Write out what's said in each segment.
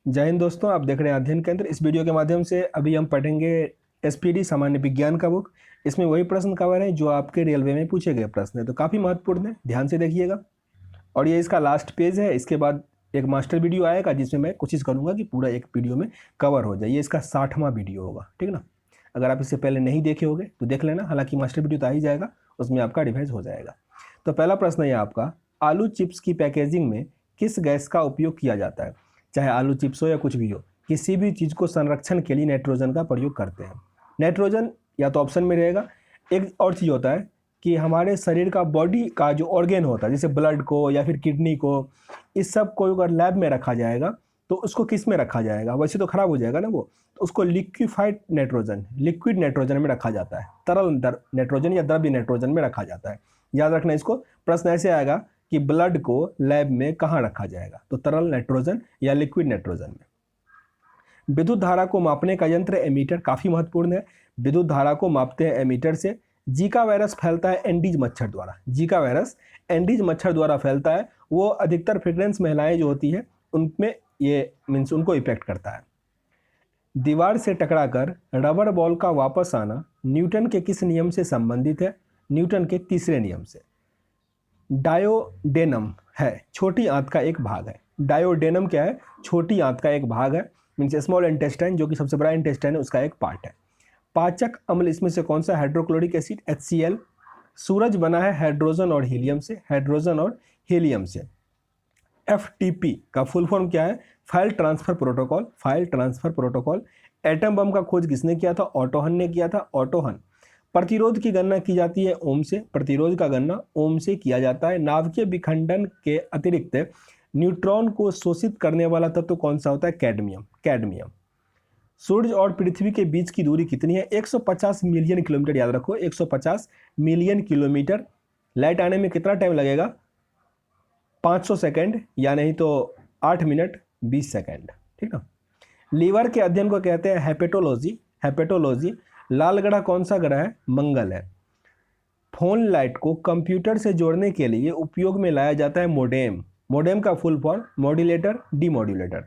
जय हिंद दोस्तों, आप देख रहे हैं अध्ययन केंद्र। इस वीडियो के माध्यम से अभी हम पढ़ेंगे एसपीडी सामान्य विज्ञान का बुक। इसमें वही प्रश्न कवर है जो आपके रेलवे में पूछे गए प्रश्न है, तो काफ़ी महत्वपूर्ण है, ध्यान से देखिएगा। और ये इसका लास्ट पेज है। इसके बाद एक मास्टर वीडियो आएगा जिसमें मैं कोशिश करूँगा कि पूरा एक वीडियो में कवर हो जाए। ये इसका 60वां वीडियो होगा, ठीक ना। अगर आप इससे पहले नहीं देखे होंगे तो देख लेना, हालांकि मास्टर वीडियो तो आ ही जाएगा, उसमें आपका रिवाइज हो जाएगा। तो पहला प्रश्न है आपका, आलू चिप्स की पैकेजिंग में किस गैस का उपयोग किया जाता है? चाहे आलू चिप्स हो या कुछ भी हो, किसी भी चीज़ को संरक्षण के लिए नाइट्रोजन का प्रयोग करते हैं। नाइट्रोजन या तो ऑप्शन में रहेगा। एक और चीज़ होता है कि हमारे शरीर का बॉडी का जो ऑर्गेन होता है, जैसे ब्लड को या फिर किडनी को, इस सब को अगर लैब में रखा जाएगा तो उसको किस में रखा जाएगा? वैसे तो खराब हो जाएगा ना वो, तो उसको लिक्विफाइड नाइट्रोजन, लिक्विड नाइट्रोजन में रखा जाता है। तरल नाइट्रोजन या द्रव्य नाइट्रोजन में रखा जाता है। याद रखना इसको। प्रश्न ऐसे आएगा कि ब्लड को लैब में कहाँ रखा जाएगा? तो तरल नाइट्रोजन या लिक्विड नाइट्रोजन में। विद्युत धारा को मापने का यंत्र एमीटर काफ़ी महत्वपूर्ण है। विद्युत धारा को मापते हैं एमीटर से। जीका वायरस फैलता है एंडीज मच्छर द्वारा। जीका वायरस एंडीज मच्छर द्वारा फैलता है। वो अधिकतर प्रेग्नेंट महिलाएं जो होती है उनमें ये मीन्स उनको इफेक्ट करता है। दीवार से टकराकर रबर बॉल का वापस आना न्यूटन के किस नियम से संबंधित है? न्यूटन के तीसरे नियम से। डायोडेनम है, छोटी आंत का एक भाग है। डायोडेनम क्या है? छोटी आंत का एक भाग है, मीन्स स्मॉल इंटेस्टाइन, जो कि सबसे बड़ा इंटेस्टाइन है, उसका एक पार्ट है। पाचक अम्ल इसमें से कौन सा? Hydrochloric acid, HCl। सूरज बना है हाइड्रोजन और हीलियम से, हाइड्रोजन और हीलियम से। FTP का फुल फॉर्म क्या है? File transfer protocol, file transfer protocol. Atom bomb का खोज किसने किया था? ऑटो हन ने किया था, ऑटो हन। प्रतिरोध की गणना की जाती है ओम से, प्रतिरोध का गणना ओम से किया जाता है। नाभिकीय विखंडन के अतिरिक्त न्यूट्रॉन को शोषित करने वाला तत्व कौन सा होता है? Cadmium, cadmium. सूर्य और पृथ्वी के बीच की दूरी कितनी है? 150 मिलियन किलोमीटर। याद रखो, 150 मिलियन किलोमीटर। लाइट आने में कितना टाइम लगेगा? 500 सेकेंड, या नहीं तो 8 मिनट 20 सेकेंड, ठीक है। लीवर के अध्ययन को कहते हैं हेपेटोलॉजी, हेपेटोलॉजी। लाल ग्रह कौन सा ग्रह है? मंगल है। फोन लाइट को कंप्यूटर से जोड़ने के लिए उपयोग में लाया जाता है मोडेम। मोडेम का फुल फॉर्म मॉड्यूलेटर, डीमॉड्यूलेटर।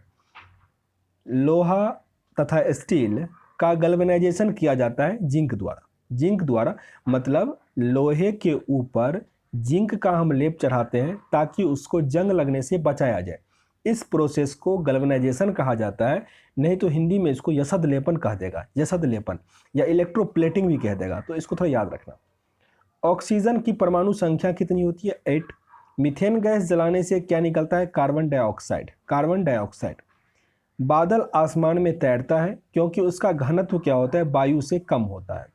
लोहा तथा स्टील का गैल्वेनाइजेशन किया जाता है जिंक द्वारा। जिंक द्वारा मतलब लोहे के ऊपर जिंक का हम लेप चढ़ाते हैं ताकि उसको जंग लगने से बचाया जाए। इस प्रोसेस को गैल्वेनाइजेशन कहा जाता है, नहीं तो हिंदी में इसको यसद लेपन कह देगा, यसद लेपन, या इलेक्ट्रोप्लेटिंग भी कह देगा, तो इसको थोड़ा याद रखना। ऑक्सीजन की परमाणु संख्या कितनी होती है? 8। मीथेन गैस जलाने से क्या निकलता है? Carbon dioxide, carbon dioxide. बादल आसमान में तैरता है क्योंकि उसका घनत्व क्या होता है? वायु से कम होता है।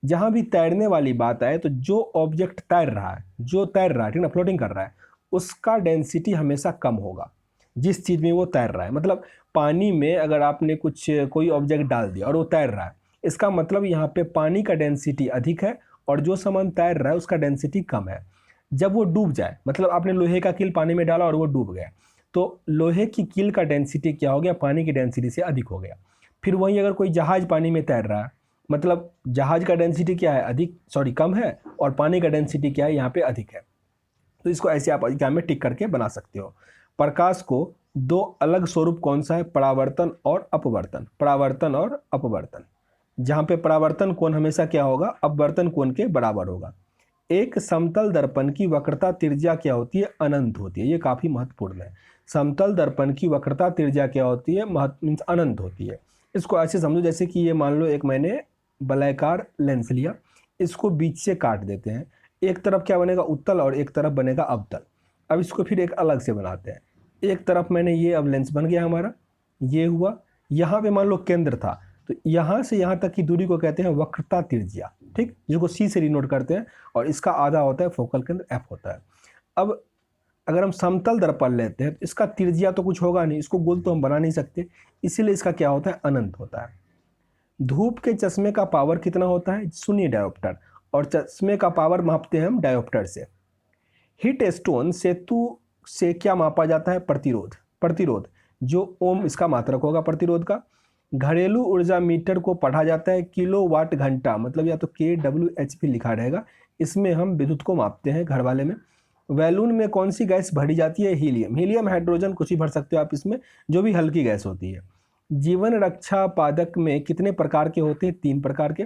जहां भी तैरने वाली बात आए तो जो ऑब्जेक्ट तैर रहा है, जो तैर रहा है, ठीक ना, फ्लोटिंग कर रहा है, उसका डेंसिटी हमेशा कम होगा जिस चीज़ में वो तैर रहा है। मतलब पानी में अगर आपने कोई ऑब्जेक्ट डाल दिया और वो तैर रहा है, इसका मतलब यहाँ पे पानी का डेंसिटी अधिक है और जो सामान तैर रहा है उसका डेंसिटी कम है। जब वो डूब जाए, मतलब आपने लोहे का कील पानी में डाला और वो डूब गया, तो लोहे की कील का डेंसिटी क्या हो गया? पानी की डेंसिटी से अधिक हो गया। फिर वहीं अगर कोई जहाज पानी में तैर रहा है, मतलब जहाज का डेंसिटी क्या है? कम है, और पानी का डेंसिटी क्या है? यहाँ पे अधिक है। तो इसको ऐसे आप एग्जाम में टिक करके बना सकते हो। प्रकाश को दो अलग स्वरूप कौन सा है? परावर्तन और अपवर्तन, परावर्तन और अपवर्तन। जहाँ पे परावर्तन कोण हमेशा क्या होगा? अपवर्तन कोण के बराबर होगा। एक समतल दर्पण की वक्रता त्रिज्या क्या होती है? अनंत होती है। ये काफ़ी महत्वपूर्ण है। समतल दर्पण की वक्रता त्रिज्या क्या होती है? अनंत होती है। इसको ऐसे समझो जैसे कि ये मान लो एक मैंने वलयाकार लेंस लिया, इसको बीच से काट देते हैं। एक तरफ क्या बनेगा? उत्तल, और एक तरफ बनेगा अवतल। अब इसको फिर एक अलग से बनाते हैं। एक तरफ मैंने ये, अब लेंस बन गया हमारा, ये हुआ। यहाँ पे मान लो केंद्र था, तो यहाँ से यहाँ तक की दूरी को कहते हैं वक्रता त्रिज्या, ठीक, जिसको C से डिनोट करते हैं, और इसका आधा होता है फोकल केंद्र, F होता है। अब अगर हम समतल दर्पण लेते हैं तो इसका त्रिज्या तो कुछ होगा नहीं, इसको गोल तो हम बना नहीं सकते, इसीलिए इसका क्या होता है? अनंत होता है। धूप के चश्मे का पावर कितना होता है? 0 डायोप्टर, और चश्मे का पावर मापते हैं हम डायोप्टर से। हीट स्टोन सेतु से क्या मापा जाता है? प्रतिरोध, प्रतिरोध, जो ओम इसका मात्रक होगा प्रतिरोध का। घरेलू ऊर्जा मीटर को पढ़ा जाता है किलोवाट घंटा, मतलब या तो kWh भी लिखा रहेगा, इसमें हम विद्युत को मापते हैं घर वाले में। बैलून में कौन सी गैस भरी जाती है? हीलियम। हीलियम, हाइड्रोजन, कुछ भी भर सकते हो आप इसमें, जो भी हल्की गैस होती है। जीवन रक्षा पादक में कितने प्रकार के होते हैं? 3 प्रकार के।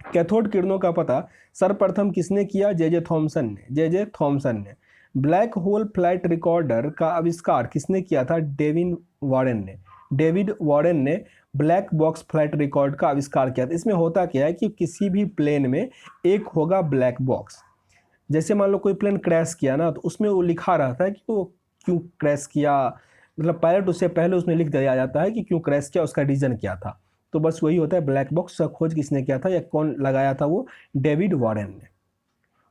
कैथोड किरणों का पता सर्वप्रथम किसने किया? जे थॉमसन ने। जे थॉमसन ने। ब्लैक होल फ्लाइट रिकॉर्डर का आविष्कार किसने किया था? डेविड वॉरेन ने ब्लैक बॉक्स फ्लाइट रिकॉर्ड का आविष्कार किया था। इसमें होता क्या है कि किसी भी प्लेन में एक होगा ब्लैक बॉक्स। जैसे मान लो कोई प्लेन क्रैश किया ना, तो उसमें वो लिखा रहता है कि वो क्यों क्रैश किया, मतलब पायलट उससे पहले उसमें लिख दिया जाता है कि क्यों क्रैश किया, उसका रीज़न क्या था। तो बस वही होता है ब्लैक बॉक्स का खोज किसने किया था या कौन लगाया था? वो डेविड वॉरेन ने।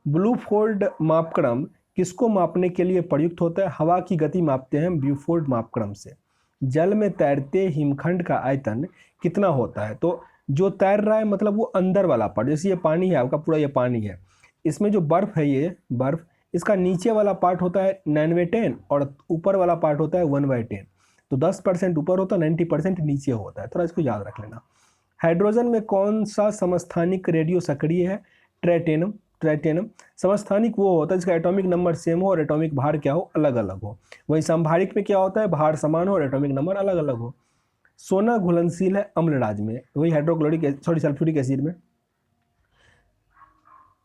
ब्लूफोर्ड मापक्रम किसको मापने के लिए प्रयुक्त होता है? हवा की गति मापते हैं ब्लूफोर्ड मापक्रम से। जल में तैरते हिमखंड का आयतन कितना होता है? तो जो तैर रहा है मतलब वो अंदर वाला पार्ट, जैसे ये पानी है आपका, पूरा ये पानी है, इसमें जो बर्फ है, ये बर्फ, इसका नीचे वाला पार्ट होता है 9/10 और ऊपर वाला पार्ट होता है 1/10। तो 10% ऊपर होता है, 90% नीचे होता है, थोड़ा इसको याद रख लेना। हाइड्रोजन में कौन सा समस्थानिक रेडियो सक्रिय है? ट्राइटेनम। ट्राइटेनम समस्थानिक वो होता है जिसका एटॉमिक नंबर सेम हो और एटॉमिक भार क्या हो? अलग अलग हो। वही समभारिक में क्या होता है? भार समान हो और एटॉमिक नंबर अलग अलग हो। सोना घुलनशील है अम्ल राज में, वही हाइड्रोक्लोरिक सल्फ्यूरिक एसिड में।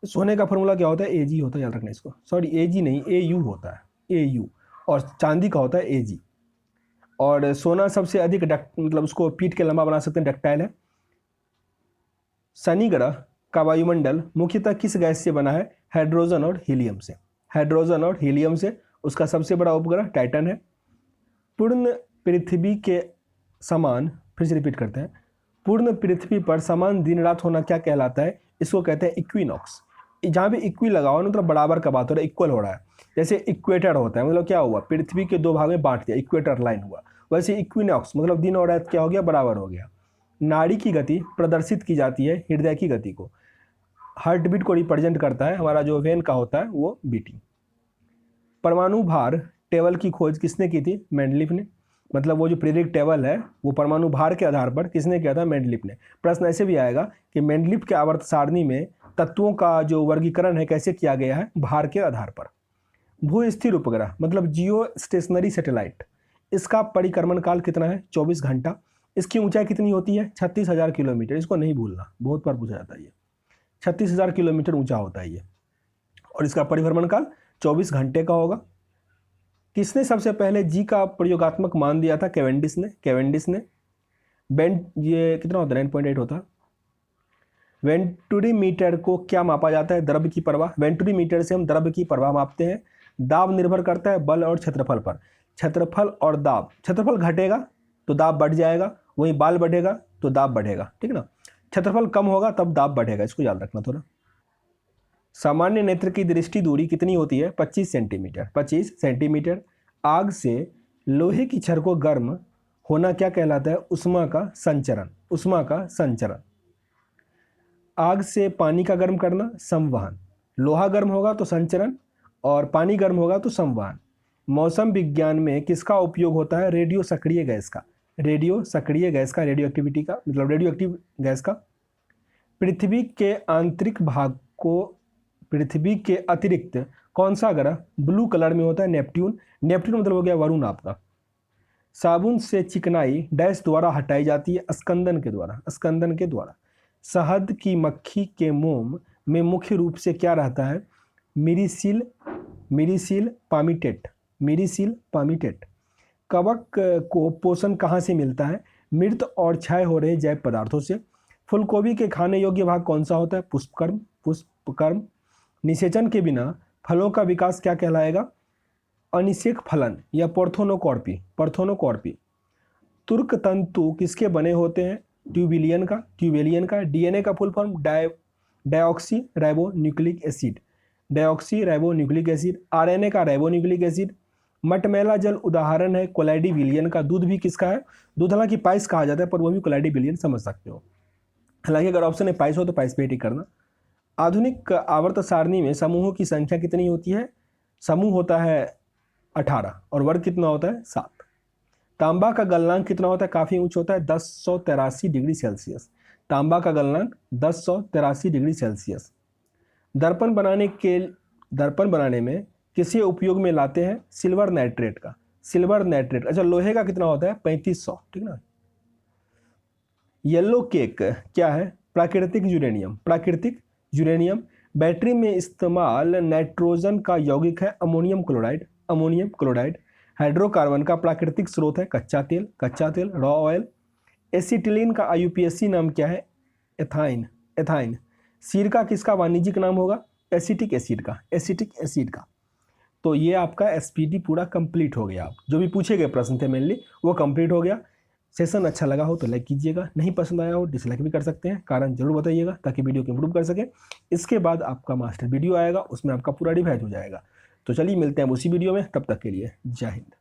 सोने का फॉर्मूला क्या होता है? Ag होता है, याद रखना इसको। सॉरी, Ag नहीं, Au होता है, Au। और चांदी का होता है Ag। और सोना सबसे अधिक मतलब उसको पीट के लंबा बना सकते हैं, डक्टाइल है। शनि ग्रह का वायुमंडल मुख्यतः किस गैस से बना है? हाइड्रोजन और हीलियम से। हाइड्रोजन और हीलियम से। उसका सबसे बड़ा उपग्रह टाइटन है। पूर्ण पृथ्वी के समान, फिर से रिपीट करते हैं, पूर्ण पृथ्वी पर समान दिन रात होना क्या कहलाता है? इसको कहते हैं इक्विनॉक्स। जहाँ भी इक्वी लगाओ ना, मतलब बराबर का बात हो रहा है, इक्वल हो रहा है। जैसे इक्वेटर होता है, मतलब क्या हुआ? पृथ्वी के 2 भाग में बांट दिया, इक्वेटर लाइन हुआ। वैसे इक्विनॉक्स मतलब दिन और रात क्या हो गया? बराबर हो गया। नाड़ी की गति प्रदर्शित की जाती है हृदय की गति को। हार्ट बीट को रिप्रेजेंट करता है हमारा जो वेन का होता है वो बीटिंग। परमाणु भार टेबल की खोज किसने की थी? मेंडलीफ ने। मतलब वो जो पीरियडिक टेबल है वो परमाणु भार के आधार पर किसने किया था? मेंडलीफ ने। प्रश्न ऐसे भी आएगा कि मेंडलीफ के आवर्त सारणी में तत्वों का जो वर्गीकरण है कैसे किया गया है? भार के आधार पर। भू स्थिर उपग्रह मतलब जियो स्टेशनरी सैटेलाइट, इसका परिक्रमण काल कितना है? 24 घंटा। इसकी ऊंचाई कितनी होती है? 36,000 किलोमीटर। इसको नहीं भूलना, बहुत बार पूछा जाता है ये। 36,000 किलोमीटर ऊंचा होता है ये, और इसका परिभ्रमण काल 24 घंटे का होगा। किसने सबसे पहले जी का प्रयोगात्मक मान दिया था? कैवेंडिश ने। कैवेंडिश ने। ये कितना होता है? 9.8 होता है। वेंटुरीमीटर को क्या मापा जाता है? द्रव्य की प्रवाह। वेंटुरीमीटर से हम द्रव्य की प्रवाह मापते हैं। दाब निर्भर करता है बल और क्षेत्रफल पर। क्षेत्रफल और दाब, क्षेत्रफल घटेगा तो दाब बढ़ जाएगा, वहीं बल बढ़ेगा तो दाब बढ़ेगा, ठीक ना। क्षेत्रफल कम होगा तब दाब बढ़ेगा, इसको याद रखना थोड़ा। सामान्य नेत्र की दृष्टि दूरी कितनी होती है? 25 सेंटीमीटर। 25 सेंटीमीटर। आग से लोहे की छड़ को गर्म होना क्या कहलाता है? उष्मा का संचरण। उष्मा का संचरण। आग से पानी का गर्म करना संवहन। लोहा गर्म होगा तो संचरण और पानी गर्म होगा तो संवहन। मौसम विज्ञान में किसका उपयोग होता है? रेडियो सक्रिय गैस का। रेडियो सक्रिय गैस का, रेडियो एक्टिविटी का, मतलब रेडियो एक्टिव गैस का। पृथ्वी के आंतरिक भाग को, पृथ्वी के अतिरिक्त कौन सा ग्रह ब्लू कलर में होता है? नेपट्यून। नेपट्यून मतलब हो गया वरुण आपका। साबुन से चिकनाई डैश द्वारा हटाई जाती है? स्कंदन के द्वारा। स्कंदन के द्वारा। शहद की मक्खी के मोम में मुख्य रूप से क्या रहता है? मिरीसिल, मिरीसिल पामीटेट। मिरीसिल पामीटेट। कवक को पोषण कहाँ से मिलता है? मृत और क्षय हो रहे जैव पदार्थों से। फूलगोभी के खाने योग्य भाग कौन सा होता है? पुष्पकर्म। पुष्पकर्म। निषेचन के बिना फलों का विकास क्या कहलाएगा? अनिषेक फलन या पर्थोनोकॉर्पी। पर्थोनोकॉर्पी। तुर्क तंतु किसके बने होते हैं? ट्यूबिलियन का। ट्यूबिलियन का। डीएनए का full form deoxy ribo nucleic acid. Deoxy ribo nucleic acid. RNA का राइबो न्यूक्लिक एसिड। मटमैला जल उदाहरण है कोलाइडीविलियन का। दूध भी किसका है? दूध हालांकि पाइस कहा जाता है पर वो भी कोलाइडीविलियन समझ सकते हो। हालांकि अगर ऑप्शन है पाइस हो तो पाइस पे टिक करना। आधुनिक आवर्त सारणी में समूहों की संख्या कितनी होती है? समूह होता है 18 और वर्ग कितना होता है? 7। तांबा का गलनांक कितना होता है? काफ़ी ऊंच होता है, 1083 डिग्री सेल्सियस। तांबा का गलनांक 1083 डिग्री सेल्सियस। दर्पण बनाने में किसे उपयोग में लाते हैं? सिल्वर नाइट्रेट का। सिल्वर नाइट्रेट, अच्छा लोहे का कितना होता है? 3500, ठीक ना। येलो केक क्या है? प्राकृतिक यूरेनियम। प्राकृतिक यूरेनियम। बैटरी में इस्तेमाल नाइट्रोजन का यौगिक है ammonium chloride. Ammonium chloride. Hydrocarbon का प्राकृतिक स्रोत है कच्चा तेल। कच्चा तेल, रॉ ऑयल। एसिटिलीन का आईयूपीएसी नाम क्या है? एथाइन। एथाइन। सिरका किसका वाणिज्यिक नाम होगा? एसिटिक एसिड का। एसिटिक एसिड का। तो ये आपका एसपीटी पूरा कंप्लीट हो गया। आप जो भी पूछे गए प्रश्न थे मेनली वो कंप्लीट हो गया। सेशन अच्छा लगा हो तो लाइक कीजिएगा, नहीं पसंद आया हो डिसलाइक भी कर सकते हैं, कारण जरूर बताइएगा ताकि वीडियो को इंप्रूव कर सके। इसके बाद आपका मास्टर वीडियो आएगा, उसमें आपका पूरा रिवाइज हो जाएगा। तो चलिए मिलते हैं उसी वीडियो में, तब तक के लिए जय हिंद।